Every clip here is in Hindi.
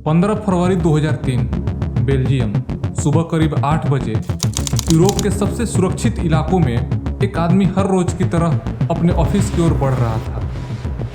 15 फरवरी 2003 बेल्जियम। सुबह करीब 8 बजे यूरोप के सबसे सुरक्षित इलाकों में एक आदमी हर रोज की तरह अपने ऑफिस की ओर बढ़ रहा था,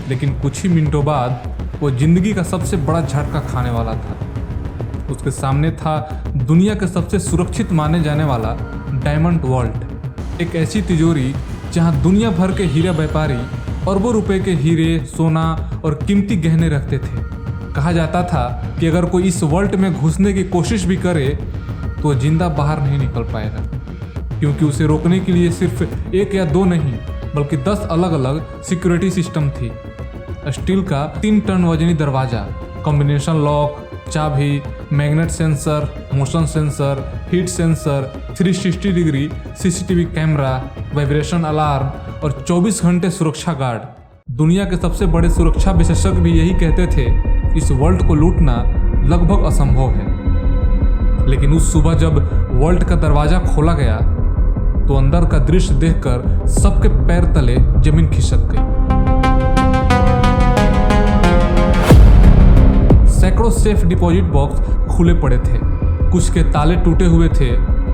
लेकिन कुछ ही मिनटों बाद वो जिंदगी का सबसे बड़ा झटका खाने वाला था। उसके सामने था दुनिया के सबसे सुरक्षित माने जाने वाला डायमंड वॉल्ट, एक ऐसी तिजोरी जहां दुनिया भर के हीरा व्यापारी अरबों रुपए के हीरे, सोना और कीमती गहने रखते थे। कहा जाता था कि अगर कोई इस वॉल्ट में घुसने की कोशिश भी करे तो वो जिंदा बाहर नहीं निकल पाएगा, क्योंकि उसे रोकने के लिए सिर्फ 1 या 2 नहीं बल्कि 10 अलग अलग सिक्योरिटी सिस्टम थी। स्टील का 3 टन वजनी दरवाजा, कॉम्बिनेशन लॉक, चाबी, magnet sensor, motion sensor, heat sensor, 360 degree CCTV camera, vibration alarm और 24 घंटे सुरक्षा गार्ड। दुनिया के सबसे बड़े सुरक्षा विशेषज्ञ भी यही कहते थे, इस वॉल्ट को लूटना लगभग असंभव है। लेकिन उस सुबह जब वॉल्ट का दरवाजा खोला गया तो अंदर का दृश्य देखकर सबके पैर तले जमीन खिसक गई। सैकड़ों सेफ डिपॉजिट बॉक्स खुले पड़े थे, कुछ के ताले टूटे हुए थे,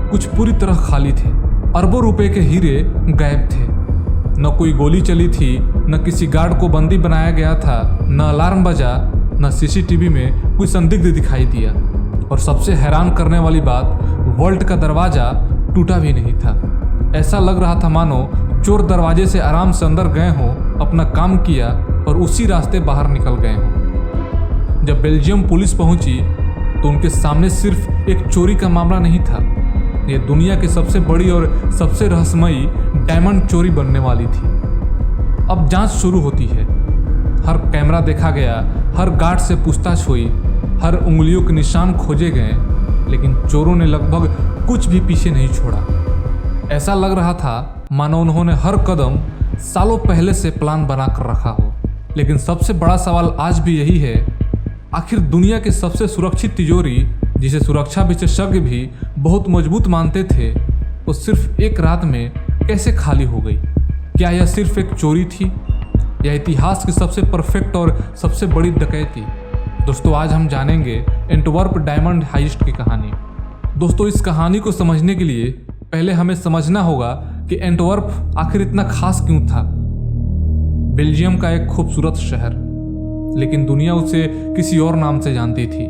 कुछ पूरी तरह खाली थे। अरबों रुपए के हीरे गायब थे। न कोई गोली चली थी, न किसी गार्ड को बंदी बनाया गया था, न अलार्म बजा, न सीसीटीवी में कोई संदिग्ध दिखाई दिया। और सबसे हैरान करने वाली बात, वॉल्ट का दरवाजा टूटा भी नहीं था। ऐसा लग रहा था मानो चोर दरवाजे से आराम से अंदर गए हों, अपना काम किया और उसी रास्ते बाहर निकल गए हों। जब बेल्जियम पुलिस पहुंची तो उनके सामने सिर्फ एक चोरी का मामला नहीं था, यह दुनिया की सबसे बड़ी और सबसे रहस्यमयी डायमंड चोरी बनने वाली थी। अब जांच शुरू होती है। हर कैमरा देखा गया, हर गार्ड से पूछताछ हुई, हर उंगलियों के निशान खोजे गए, लेकिन चोरों ने लगभग कुछ भी पीछे नहीं छोड़ा। ऐसा लग रहा था मानो उन्होंने हर कदम सालों पहले से प्लान बना कर रखा हो। लेकिन सबसे बड़ा सवाल आज भी यही है, आखिर दुनिया की सबसे सुरक्षित तिजोरी, जिसे सुरक्षा विशेषज्ञ भी बहुत मजबूत मानते थे, वो सिर्फ एक रात में कैसे खाली हो गई? क्या यह सिर्फ एक चोरी थी या इतिहास की सबसे परफेक्ट और सबसे बड़ी डकैती? दोस्तों, आज हम जानेंगे एंटवर्प डायमंड हाइस्ट की कहानी। दोस्तों, इस कहानी को समझने के लिए पहले हमें समझना होगा कि एंटवर्प आखिर इतना खास क्यों था। बेल्जियम का एक खूबसूरत शहर, लेकिन दुनिया उसे किसी और नाम से जानती थी,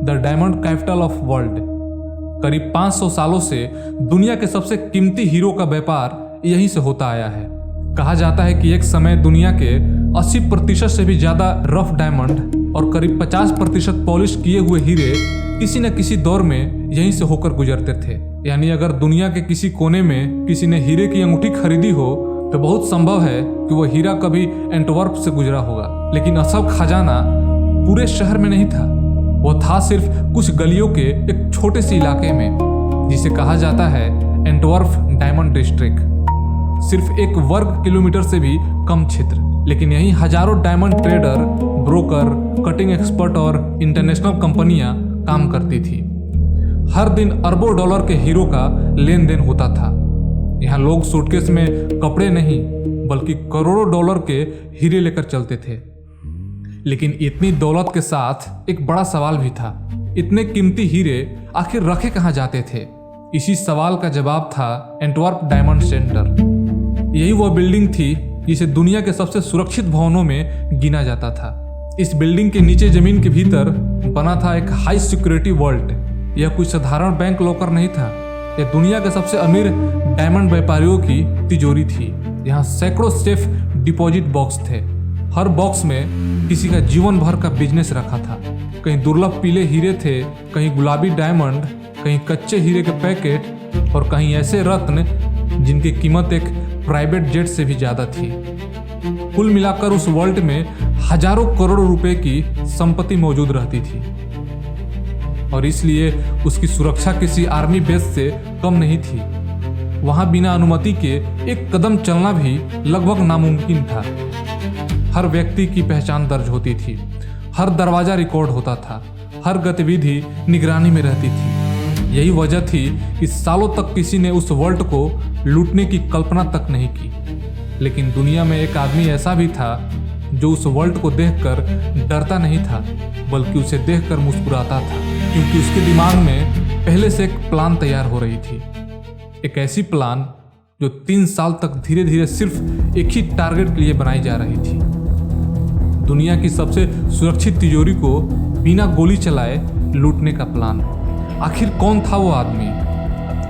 the diamond capital of world. करीब 500 सालों से दुनिया के सबसे कीमती हीरो का व्यापार यहीं से होता आया है। कहा जाता है कि एक समय दुनिया के 80% से भी ज्यादा रफ डायमंड और करीब 50% पॉलिश किए हुए हीरे किसी न किसी दौर में यहीं से होकर गुजरते थे। यानी अगर दुनिया के किसी कोने में किसी ने हीरे की अंगूठी खरीदी हो तो बहुत संभव है कि वह हीरा कभी एंटवर्प से गुजरा होगा। लेकिन असल खजाना पूरे शहर में नहीं था, वह था सिर्फ कुछ गलियों के एक छोटे से इलाके में, जिसे कहा जाता है एंटवर्प डायमंड डिस्ट्रिक्ट। सिर्फ 1 वर्ग किलोमीटर से भी कम क्षेत्र, लेकिन यहीं हजारों diamond trader, broker, cutting expert और इंटरनेशनल कंपनियां काम करती थी। हर दिन अरबों डॉलर के हीरो का लेन देन होता था। यहाँ लोग सूटकेस में कपड़े नहीं बल्कि करोड़ों डॉलर के हीरे लेकर चलते थे। लेकिन इतनी दौलत के साथ एक बड़ा सवाल भी था, इतने कीमती हीरे आखिर रखे कहाँ जाते थे? इसी सवाल का जवाब था एंटवर्प डायमंड सेंटर। यही वह बिल्डिंग थी जिसे दुनिया के सबसे सुरक्षित भवनों में गिना जाता था। इस बिल्डिंग के नीचे जमीन के भीतर बना था एक हाई सिक्योरिटी वॉल्ट। यह कोई साधारण बैंक लॉकर नहीं था, यह दुनिया के सबसे अमीर डायमंड व्यापारियों की तिजोरी थी। यहाँ सैकड़ों सेफ डिपॉजिट बॉक्स थे। हर बॉक्स में किसी का जीवन भर का बिजनेस रखा था। कहीं दुर्लभ पीले हीरे थे, कहीं गुलाबी डायमंड, कहीं कच्चे हीरे के पैकेट और कहीं ऐसे रत्न जिनकी कीमत एक प्राइवेट जेट से भी ज्यादा थी। कुल मिलाकर उस वॉल्ट में हजारों करोड़ों रुपए की संपत्ति मौजूद रहती थी और इसलिए उसकी सुरक्षा किसी आर्मी बेस से कम नहीं थी। वहां बिना अनुमति के एक कदम चलना भी लगभग नामुमकिन था। हर व्यक्ति की पहचान दर्ज होती थी, हर दरवाजा रिकॉर्ड होता था, हर गतिविधि निगरानी में रहती थी। यही वजह थी कि सालों तक किसी ने उस वॉल्ट को लूटने की कल्पना तक नहीं की। लेकिन दुनिया में एक आदमी ऐसा भी था जो उस वर्ल्ड को देखकर डरता नहीं था बल्कि उसे देखकर मुस्कुराता था, क्योंकि उसके दिमाग में पहले से एक प्लान तैयार हो रही थी। एक ऐसी प्लान जो 3 साल तक धीरे धीरे सिर्फ एक ही टारगेट के लिए बनाई जा रही थी, दुनिया की सबसे सुरक्षित तिजोरी को बिना गोली चलाए लूटने का प्लान। आखिर कौन था वो आदमी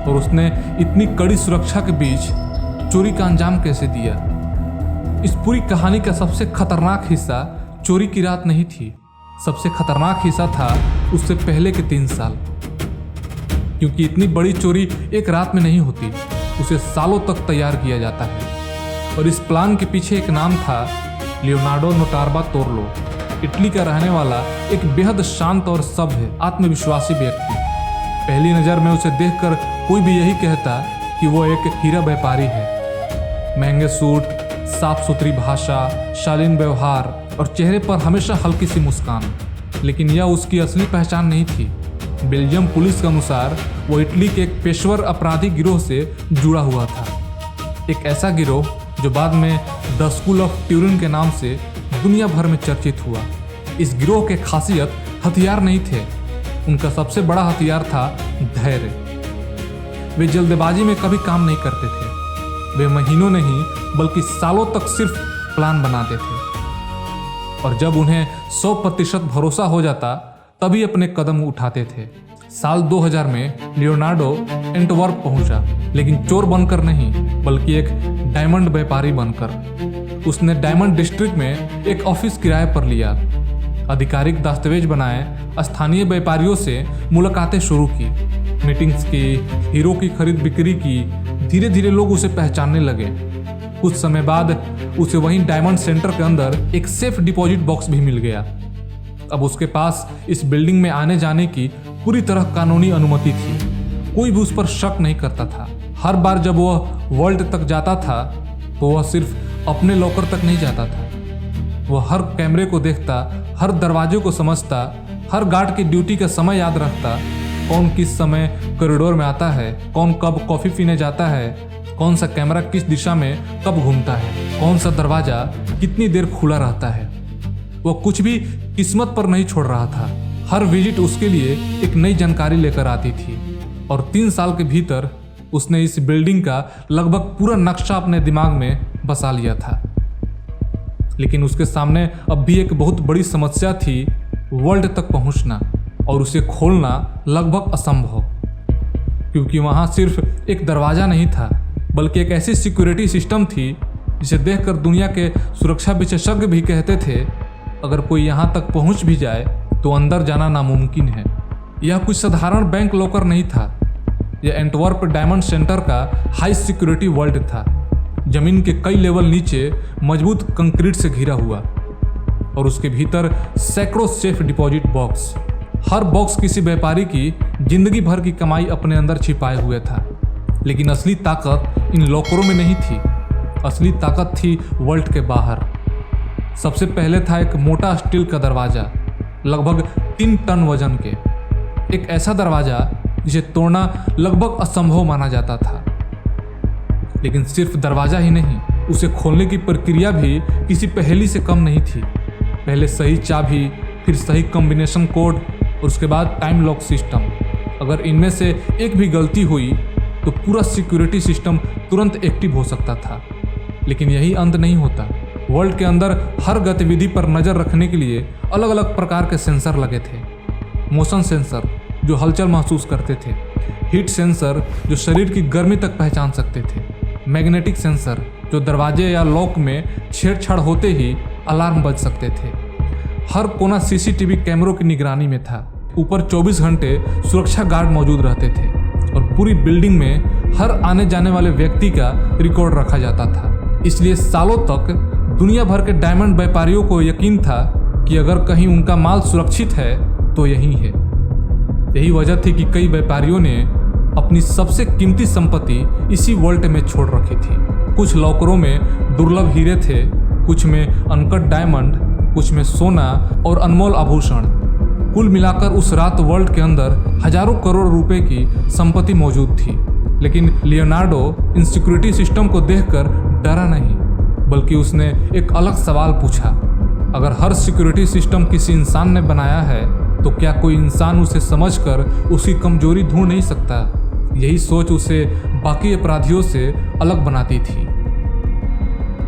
और उसने इतनी कड़ी सुरक्षा के बीच चोरी का अंजाम कैसे दिया? इस पूरी कहानी का सबसे खतरनाक हिस्सा चोरी की रात नहीं थी, सबसे खतरनाक हिस्सा था उससे पहले के 3 साल, क्योंकि इतनी बड़ी चोरी एक रात में नहीं होती, उसे सालों तक तैयार किया जाता है। और इस प्लान के पीछे एक नाम था लियोनार्डो नोटार्बा तोरलो, इटली का रहने वाला एक बेहद शांत और सभ्य आत्मविश्वासी व्यक्ति। पहली नज़र में उसे देखकर कोई भी यही कहता कि वो एक हीरा व्यापारी है। महंगे सूट, साफ सुथरी भाषा, शालीन व्यवहार और चेहरे पर हमेशा हल्की सी मुस्कान। लेकिन यह उसकी असली पहचान नहीं थी। बेल्जियम पुलिस के अनुसार वो इटली के एक पेशेवर अपराधी गिरोह से जुड़ा हुआ था, एक ऐसा गिरोह जो बाद में द स्कूल ऑफ ट्यूरिन के नाम से दुनिया भर में चर्चित हुआ। इस गिरोह के खासियत हथियार नहीं थे, उनका सबसे बड़ा हथियार था धैर्य। वे जल्दबाजी में कभी काम नहीं करते थे, वे महीनों नहीं बल्कि सालों तक सिर्फ प्लान बनाते थे, और जब उन्हें 100% भरोसा हो जाता तभी अपने कदम उठाते थे। साल 2000 में लियोनार्डो एंटवर्प पहुंचा, लेकिन चोर बनकर नहीं बल्कि एक डायमंड व्यापारी बनकर। उसने डायमंड डिस्ट्रिक्ट में एक ऑफिस किराए पर लिया, आधिकारिक दस्तावेज बनाए, स्थानीय व्यापारियों से मुलाकातें शुरू की, मीटिंग्स की, हीरो की खरीद बिक्री की। धीरे धीरे लोग उसे पहचानने लगे। कुछ समय बाद उसे वहीं डायमंड सेंटर के अंदर एक सेफ डिपॉजिट बॉक्स भी मिल गया। अब उसके पास इस बिल्डिंग में आने जाने की पूरी तरह कानूनी अनुमति थी, कोई भी उस पर शक नहीं करता था। हर बार जब वह वर्ल्ड तक जाता था तो वह सिर्फ अपने लॉकर तक नहीं जाता था, वह हर कैमरे को देखता, हर दरवाजे को समझता, हर गार्ड की ड्यूटी का समय याद रखता, कौन किस समय कॉरिडोर में आता है, कौन कब कॉफ़ी पीने जाता है, कौन सा कैमरा किस दिशा में कब घूमता है, कौन सा दरवाज़ा कितनी देर खुला रहता है। वह कुछ भी किस्मत पर नहीं छोड़ रहा था। हर विजिट उसके लिए एक नई जानकारी लेकर आती थी, और 3 साल के भीतर उसने इस बिल्डिंग का लगभग पूरा नक्शा अपने दिमाग में बसा लिया था। लेकिन उसके सामने अब भी एक बहुत बड़ी समस्या थी, वर्ल्ड तक पहुंचना और उसे खोलना लगभग असंभव, क्योंकि वहां सिर्फ एक दरवाज़ा नहीं था बल्कि एक ऐसी सिक्योरिटी सिस्टम थी जिसे देखकर दुनिया के सुरक्षा विशेषज्ञ भी कहते थे अगर कोई यहाँ तक पहुँच भी जाए तो अंदर जाना नामुमकिन है। यह कुछ साधारण बैंक लॉकर नहीं था, यह एंटवर्प डायमंड सेंटर का हाई सिक्योरिटी वर्ल्ड था, जमीन के कई लेवल नीचे मजबूत कंक्रीट से घिरा हुआ, और उसके भीतर सैकड़ों सेफ डिपॉजिट बॉक्स। हर बॉक्स किसी व्यापारी की जिंदगी भर की कमाई अपने अंदर छिपाए हुए था। लेकिन असली ताकत इन लॉकरों में नहीं थी, असली ताकत थी वर्ल्ड के बाहर। सबसे पहले था एक मोटा स्टील का दरवाज़ा, लगभग 3 टन वजन के, एक ऐसा दरवाज़ा जिसे तोड़ना लगभग असंभव माना जाता था। लेकिन सिर्फ दरवाज़ा ही नहीं, उसे खोलने की प्रक्रिया भी किसी पहेली से कम नहीं थी। पहले सही चाबी, फिर सही कॉम्बिनेशन कोड और उसके बाद टाइम लॉक सिस्टम। अगर इनमें से एक भी गलती हुई तो पूरा सिक्योरिटी सिस्टम तुरंत एक्टिव हो सकता था। लेकिन यही अंत नहीं होता। वर्ल्ड के अंदर हर गतिविधि पर नज़र रखने के लिए अलग अलग प्रकार के सेंसर लगे थे। मोशन सेंसर जो हलचल महसूस करते थे, हीट सेंसर जो शरीर की गर्मी तक पहचान सकते थे, मैग्नेटिक सेंसर जो दरवाजे या लॉक में छेड़छाड़ होते ही अलार्म बज सकते थे। हर कोना सीसीटीवी कैमरों की निगरानी में था। ऊपर 24 घंटे सुरक्षा गार्ड मौजूद रहते थे और पूरी बिल्डिंग में हर आने जाने वाले व्यक्ति का रिकॉर्ड रखा जाता था। इसलिए सालों तक दुनिया भर के डायमंड व्यापारियों को यकीन था कि अगर कहीं उनका माल सुरक्षित है तो यही है। यही वजह थी कि कई व्यापारियों ने अपनी सबसे कीमती संपत्ति इसी वर्ल्ड में छोड़ रखी थी। कुछ लॉकरों में दुर्लभ हीरे थे, कुछ में अनकट डायमंड, कुछ में सोना और अनमोल आभूषण। कुल मिलाकर उस रात वर्ल्ड के अंदर हजारों करोड़ रुपए की संपत्ति मौजूद थी। लेकिन लियोनार्डो इन सिक्योरिटी सिस्टम को देखकर डरा नहीं, बल्कि उसने एक अलग सवाल पूछा, अगर हर सिक्योरिटी सिस्टम किसी इंसान ने बनाया है तो क्या कोई इंसान उसे समझकर उसकी कमजोरी ढूंढ नहीं सकता? यही सोच उसे बाकी अपराधियों से अलग बनाती थी।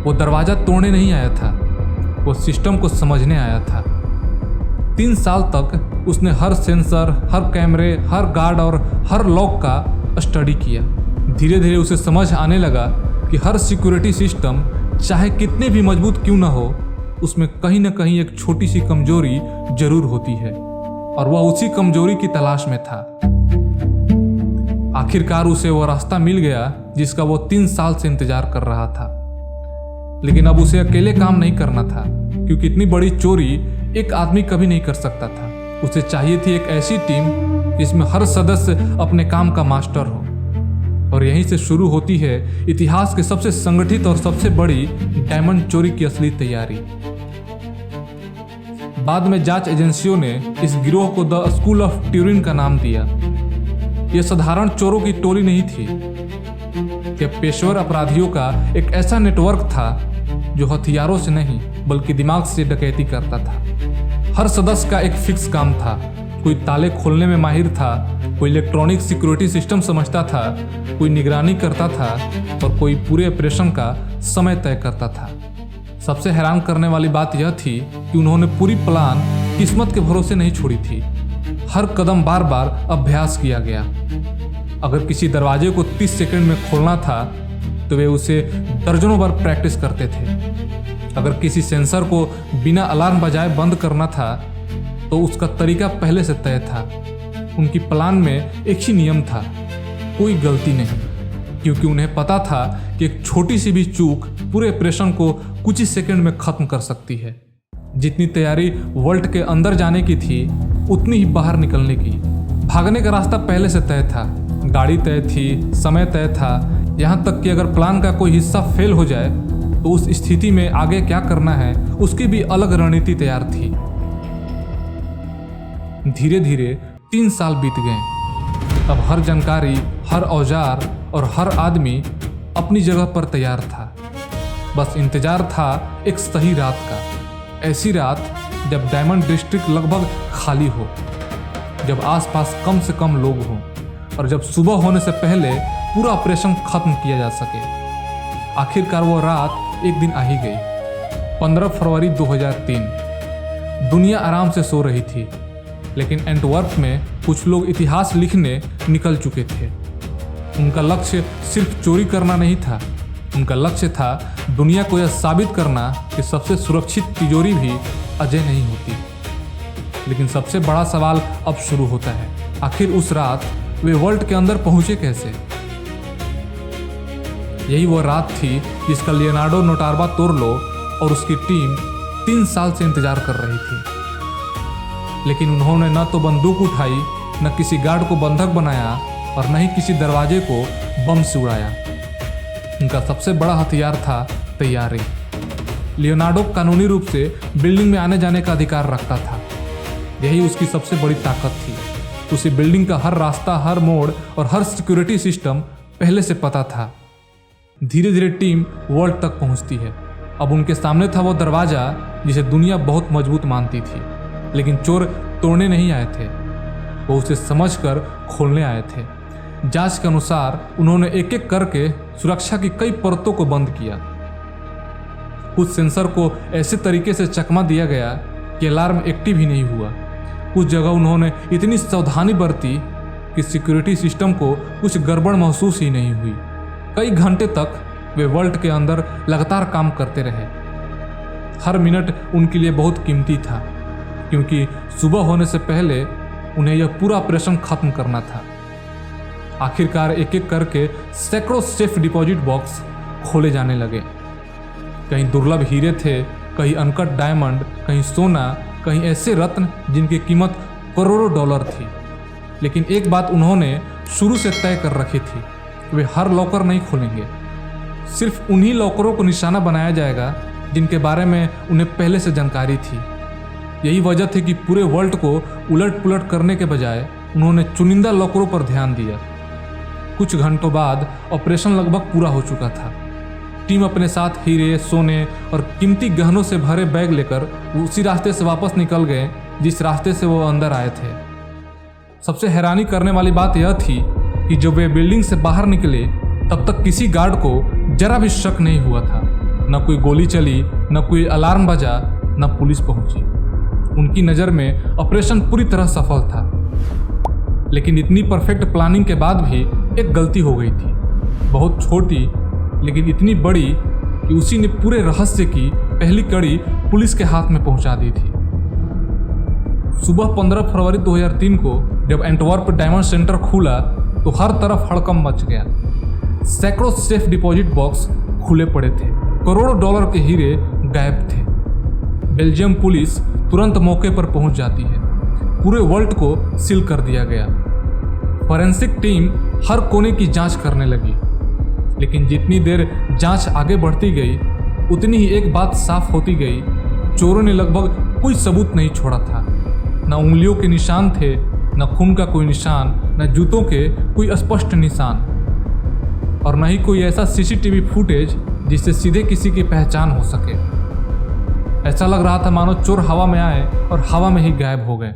वो दरवाज़ा तोड़ने नहीं आया था, वो सिस्टम को समझने आया था। 3 साल तक उसने हर सेंसर, हर कैमरे, हर गार्ड और हर लॉक का स्टडी किया। धीरे धीरे उसे समझ आने लगा कि हर सिक्योरिटी सिस्टम चाहे कितने भी मजबूत क्यों ना हो, उसमें कहीं ना कहीं एक छोटी सी कमजोरी जरूर होती है और वह उसी कमजोरी की तलाश में था। आखिरकार उसे वह रास्ता मिल गया जिसका वो 3 साल से इंतजार कर रहा था। लेकिन अब उसे अकेले काम नहीं करना था, क्योंकि इतनी बड़ी चोरी एक आदमी कभी नहीं कर सकता था। उसे चाहिए थी एक ऐसी टीम जिसमें हर सदस्य अपने काम का मास्टर हो। और यहीं से शुरू होती है इतिहास के सबसे संगठित और सबसे बड़ी डायमंड चोरी की असली तैयारी। बाद में जांच एजेंसियों ने इस गिरोह को द स्कूल ऑफ ट्यूरिन का नाम दिया। यह साधारण चोरों की टोली नहीं थी, यह पेशेवर अपराधियों का एक ऐसा नेटवर्क था जो हथियारों से नहीं बल्कि दिमाग से डकैती करता था। हर सदस्य का एक फिक्स काम था। कोई ताले खोलने में माहिर था, कोई इलेक्ट्रॉनिक सिक्योरिटी सिस्टम समझता था, कोई निगरानी करता था और कोई पूरे ऑपरेशन का समय तय करता था। सबसे हैरान करने वाली बात यह थी कि उन्होंने पूरी प्लान किस्मत के भरोसे नहीं छोड़ी थी। हर कदम बार बार अभ्यास किया गया। अगर किसी दरवाजे को 30 सेकंड में खोलना था तो वे उसे दर्जनों बार प्रैक्टिस करते थे। अगर किसी सेंसर को बिना अलार्म बजाए बंद करना था तो उसका तरीका पहले से तय था। उनकी प्लान में एक ही नियम था, कोई गलती नहीं, क्योंकि उन्हें पता था कि एक छोटी सी भी चूक पूरे ऑपरेशन को कुछ ही सेकंड में खत्म कर सकती है। जितनी तैयारी वॉल्ट के अंदर जाने की थी उतनी ही बाहर निकलने की। भागने का रास्ता पहले से तय था, गाड़ी तय थी, समय तय था, यहाँ तक कि अगर प्लान का कोई हिस्सा फेल हो जाए तो उस स्थिति में आगे क्या करना है उसकी भी अलग रणनीति तैयार थी। धीरे धीरे 3 साल बीत गए। अब हर जानकारी, हर औजार और हर आदमी अपनी जगह पर तैयार था। बस इंतजार था एक सही रात का, ऐसी रात जब डायमंड डिस्ट्रिक्ट लगभग खाली हो, जब आसपास कम से कम लोग हों और जब सुबह होने से पहले पूरा ऑपरेशन खत्म किया जा सके। आखिरकार वो रात एक दिन आ ही गई। 15 फरवरी 2003। दुनिया आराम से सो रही थी, लेकिन एंटवर्प में कुछ लोग इतिहास लिखने निकल चुके थे। उनका लक्ष्य सिर्फ चोरी करना नहीं था, उनका लक्ष्य था दुनिया को यह साबित करना कि सबसे सुरक्षित तिजोरी भी अजय नहीं होती। लेकिन सबसे बड़ा सवाल अब शुरू होता है, आखिर उस रात वे वर्ल्ड के अंदर पहुंचे कैसे? यही वो रात थी जिसका लियोनार्डो नोटार्बा तोरलो और उसकी टीम 3 साल से इंतजार कर रही थी। लेकिन उन्होंने न तो बंदूक उठाई, न किसी गार्ड को बंधक बनाया और न ही किसी दरवाजे को बम से उड़ाया। उनका सबसे बड़ा हथियार था तैयारी। लियोनार्डो कानूनी रूप से बिल्डिंग में आने जाने का अधिकार रखता था। यही उसकी सबसे बड़ी ताकत थी। उसे बिल्डिंग का हर रास्ता, हर मोड़ और हर सिक्योरिटी सिस्टम पहले से पता था। धीरे धीरे टीम वर्ल्ड तक पहुंचती है। अब उनके सामने था वो दरवाजा जिसे दुनिया बहुत मजबूत मानती थी, लेकिन चोर तोड़ने नहीं आए थे, वो उसे समझकर खोलने आए थे। जांच के अनुसार उन्होंने एक एक करके सुरक्षा की कई परतों को बंद किया। कुछ सेंसर को ऐसे तरीके से चकमा दिया गया कि अलार्म एक्टिव ही नहीं हुआ। कुछ जगह उन्होंने इतनी सावधानी बरती कि सिक्योरिटी सिस्टम को कुछ गड़बड़ महसूस ही नहीं हुई। कई घंटे तक वे वर्ल्ड के अंदर लगातार काम करते रहे। हर मिनट उनके लिए बहुत कीमती था, क्योंकि सुबह होने से पहले उन्हें यह पूरा ऑपरेशन खत्म करना था। आखिरकार एक एक करके सैकड़ों सेफ डिपॉजिट बॉक्स खोले जाने लगे। कहीं दुर्लभ हीरे थे, कहीं अनकट डायमंड, कहीं सोना, कहीं ऐसे रत्न जिनकी कीमत करोड़ों डॉलर थी। लेकिन एक बात उन्होंने शुरू से तय कर रखी थी, वे हर लॉकर नहीं खोलेंगे। सिर्फ उन्हीं लॉकरों को निशाना बनाया जाएगा जिनके बारे में उन्हें पहले से जानकारी थी। यही वजह थी कि पूरे वर्ल्ड को उलट पुलट करने के बजाय उन्होंने चुनिंदा लॉकरों पर ध्यान दिया। कुछ घंटों बाद ऑपरेशन लगभग पूरा हो चुका था। टीम अपने साथ हीरे, सोने और कीमती गहनों से भरे बैग लेकर उसी रास्ते से वापस निकल गए जिस रास्ते से वो अंदर आए थे। सबसे हैरानी करने वाली बात यह थी कि जब वे बिल्डिंग से बाहर निकले तब तक किसी गार्ड को जरा भी शक नहीं हुआ था। न कोई गोली चली, न कोई अलार्म बजा, न पुलिस पहुंची। उनकी नज़र में ऑपरेशन पूरी तरह सफल था। लेकिन इतनी परफेक्ट प्लानिंग के बाद भी एक गलती हो गई थी, बहुत छोटी लेकिन इतनी बड़ी कि उसी ने पूरे रहस्य की पहली कड़ी पुलिस के हाथ में पहुंचा दी थी। सुबह 15 फरवरी 2003 को जब एंटवर्प डायमंड सेंटर खुला तो हर तरफ हड़कंप मच गया। सैकड़ों सेफ डिपॉजिट बॉक्स खुले पड़े थे, करोड़ों डॉलर के हीरे गायब थे। बेल्जियम पुलिस तुरंत मौके पर पहुंच जाती है। पूरे वर्ल्ड को सील कर दिया गया। फॉरेंसिक टीम हर कोने की जांच करने लगी, लेकिन जितनी देर जांच आगे बढ़ती गई उतनी ही एक बात साफ होती गई, चोरों ने लगभग कोई सबूत नहीं छोड़ा था। न उंगलियों के निशान थे, न खून का कोई निशान, न जूतों के कोई स्पष्ट निशान, और न ही कोई ऐसा सीसीटीवी फुटेज जिससे सीधे किसी की पहचान हो सके। ऐसा लग रहा था मानो चोर हवा में आए और हवा में ही गायब हो गए।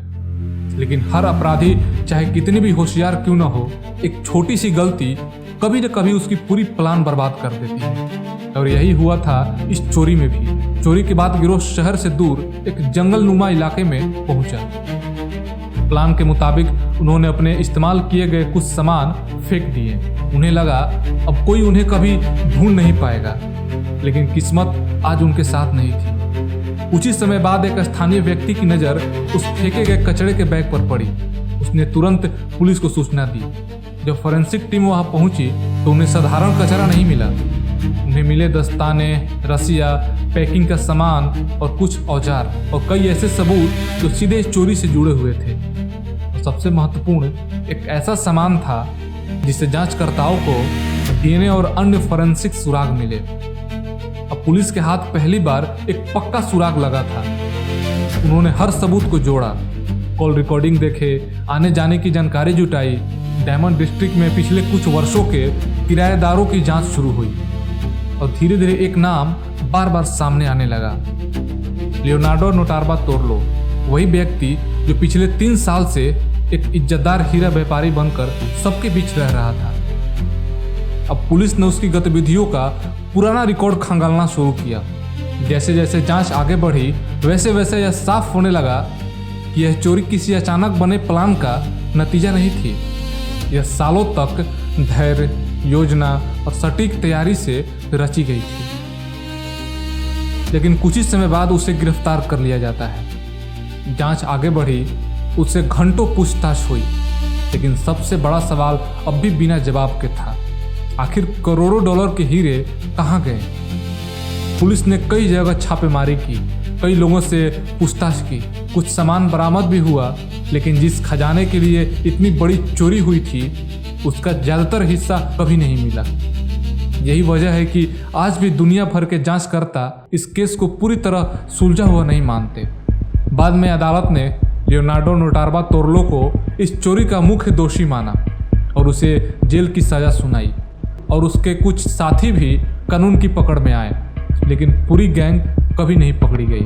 लेकिन हर अपराधी चाहे कितनी भी होशियार क्यों न हो, एक छोटी सी गलती कभी न कभी उसकी पूरी प्लान बर्बाद कर देती है। और यही हुआ था इस चोरी में भी। चोरी के बाद गिरोह शहर से दूर एक जंगल नुमा इलाके में पहुंचा। प्लान के मुताबिक उन्होंने अपने इस्तेमाल किए गए कुछ सामान फेंक दिए। उन्हें लगा अब कोई उन्हें कभी ढूंढ नहीं पाएगा, लेकिन किस्मत आज उनके साथ नहीं थी। कुछ ही समय बाद एक स्थानीय व्यक्ति की नज़र उस फेंके गए कचरे के बैग पर पड़ी। उसने तुरंत पुलिस को सूचना दी। जब फॉरेंसिक टीम वहां पहुंची तो उन्हें साधारण कचरा नहीं मिला। उन्हें मिले दस्ताने, रस्सियाँ, पैकिंग का सामान और कुछ औजार और कई ऐसे सबूत जो सीधे चोरी से जुड़े हुए थे। और सबसे महत्वपूर्ण एक ऐसा सामान था जिससे जांचकर्ताओं को डीएनए और अन्य फॉरेंसिक सुराग मिले। अब पुलिस के हाथ पहली बार एक पक्का सुराग लगा था। उन्होंने हर सबूत को जोड़ा, कॉल रिकॉर्डिंग देखे, आने जाने की जानकारी जुटाई। डायमंड डिस्ट्रिक्ट में पिछले कुछ वर्षों के किराएदारों की जांच शुरू हुई और धीरे धीरे एक नाम बार बार सामने आने लगा, लियोनार्डो नोटार्बा तोरलो। वही व्यक्ति जो पिछले 3 साल से एक इज्जतदार हीरा व्यापारी बनकर सबके बीच रह रहा था। अब पुलिस ने उसकी गतिविधियों का पुराना रिकॉर्ड खंगालना शुरू किया। जैसे जैसे जांच आगे बढ़ी वैसे वैसे यह साफ होने लगा कि यह चोरी किसी अचानक बने प्लान का नतीजा नहीं थी। यह सालों तक धैर्य, योजना और सटीक तैयारी से रची गई थी। लेकिन कुछ ही समय बाद उसे गिरफ्तार कर लिया जाता है। जांच आगे बढ़ी, उससे घंटों पूछताछ हुई, लेकिन सबसे बड़ा सवाल अब भी बिना जवाब के था। आखिर करोड़ों डॉलर के हीरे कहाँ गए? पुलिस ने कई जगह छापेमारी की, कई लोगों से पूछताछ की, कुछ सामान बरामद भी हुआ, लेकिन जिस खजाने के लिए इतनी बड़ी चोरी हुई थी उसका ज़्यादातर हिस्सा कभी नहीं मिला। यही वजह है कि आज भी दुनिया भर के जांचकर्ता इस केस को पूरी तरह सुलझा हुआ नहीं मानते। बाद में अदालत ने लियोनार्डो नोटार्बा तोरलो को इस चोरी का मुख्य दोषी माना और उसे जेल की सज़ा सुनाई, और उसके कुछ साथी भी कानून की पकड़ में आए, लेकिन पूरी गैंग कभी नहीं पकड़ी गई।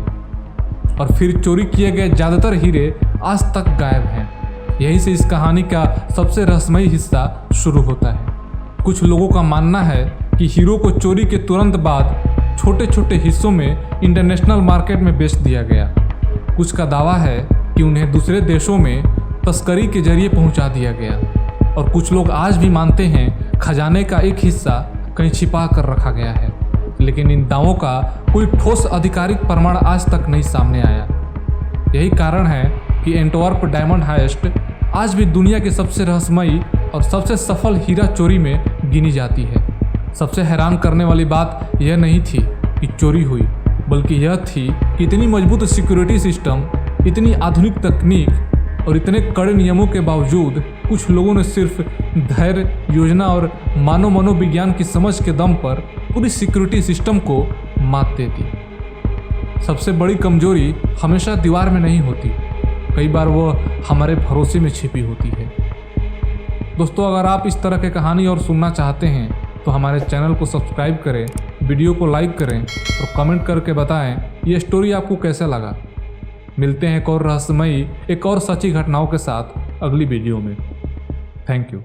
और फिर चोरी किए गए ज़्यादातर हीरे आज तक गायब हैं। यहीं से इस कहानी का सबसे रहस्यमयी हिस्सा शुरू होता है। कुछ लोगों का मानना है कि हीरो को चोरी के तुरंत बाद छोटे छोटे हिस्सों में इंटरनेशनल मार्केट में बेच दिया गया। कुछ का दावा है कि उन्हें दूसरे देशों में तस्करी के जरिए पहुंचा दिया गया, और कुछ लोग आज भी मानते हैं खजाने का एक हिस्सा कहीं छिपा कर रखा गया है। लेकिन इन दावों का कोई ठोस आधिकारिक प्रमाण आज तक नहीं सामने आया। यही कारण है कि एंटवर्प डायमंड हाइस्ट आज भी दुनिया के सबसे रहस्यमयी और सबसे सफल हीरा चोरी में गिनी जाती है। सबसे हैरान करने वाली बात यह नहीं थी कि चोरी हुई, बल्कि यह थी कि इतनी मजबूत सिक्योरिटी सिस्टम, इतनी आधुनिक तकनीक और इतने कड़े नियमों के बावजूद कुछ लोगों ने सिर्फ धैर्य, योजना और मानव मनोविज्ञान की समझ के दम पर पूरी सिक्योरिटी सिस्टम को मात दे दी। सबसे बड़ी कमजोरी हमेशा दीवार में नहीं होती, कई बार वो हमारे भरोसे में छिपी होती है। दोस्तों, अगर आप इस तरह की कहानी और सुनना चाहते हैं तो हमारे चैनल को सब्सक्राइब करें, वीडियो को लाइक करें और कमेंट करके बताएं ये स्टोरी आपको कैसा लगा। मिलते हैं एक और रहस्यमयी, एक और सच्ची घटनाओं के साथ अगली वीडियो में। Thank you.